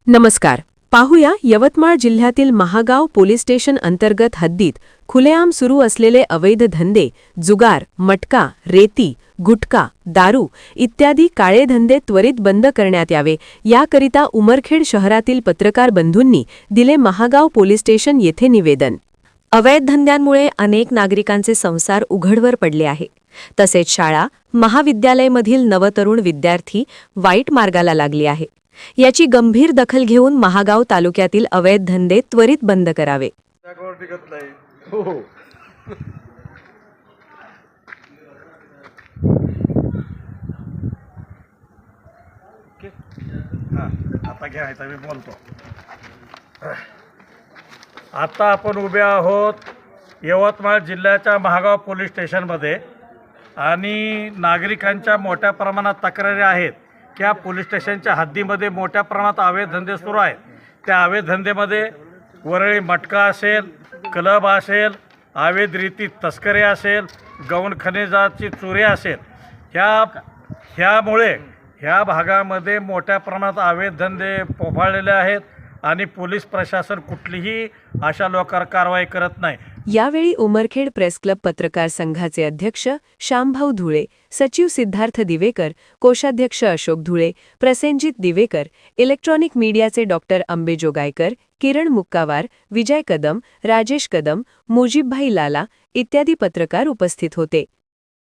नमस्कार. पाहूया यवतमाळ जिल्ह्यातील महागाव पोलीस स्टेशन अंतर्गत हद्दीत खुलेआम सुरू असलेले अवैध धंदे, जुगार, मटका, रेती, गुटखा, दारू इत्यादी काळे धंदे त्वरित बंद करण्यात यावे याकरिता उमरखेड शहरातील पत्रकार बंधूंनी दिले महागाव पोलीस स्टेशन येथे निवेदन. अवैध धंद्यांमुळे अनेक नागरिकांचे संसार उघडवर पडले आहे. तसेच शाळा, महाविद्यालयामधील नवतरुण विद्यार्थी वाईट मार्गाला लागली आहे. याची गंभीर दखल घेऊन महागाव तालुक्यातील अवैध धंदे त्वरित बंद करावे. आता आपण उभे आहोत यवतमाळ जिल्ह्याच्या महागाव पोलीस स्टेशनमध्ये आणि नागरिकांच्या मोठ्या प्रमाणात तक्रारी आहेत की या पोलीस स्टेशनच्या हद्दीमध्ये मोठ्या प्रमाणात अवैध धंदे सुरू आहेत. त्या अवैध धंदेमध्ये वरळी मटका असेल, क्लब असेल, अवैध रीती तस्करी असेल, गौण खनिजाची चोरी असेल. ह्यामुळे ह्या भागामध्ये मोठ्या प्रमाणात अवैध धंदे फोफाळलेले आहेत आणि पोलीस प्रशासन कुठलीही अशा लोकांवर कारवाई करत नाही. यावेळी उमरखेड प्रेस क्लब पत्रकार संघाचे अध्यक्ष श्यामभाऊ धुळे, सचिव सिद्धार्थ दिवेकर, कोषाध्यक्ष अशोक धुळे, प्रसेनजित दिवेकर, इलेक्ट्रॉनिक मीडियाचे डॉक्टर अंबे जोगायकर, किरण मुक्कावार, विजय कदम, राजेश कदम, मुजीबभाई लाला इत्यादी पत्रकार उपस्थित होते.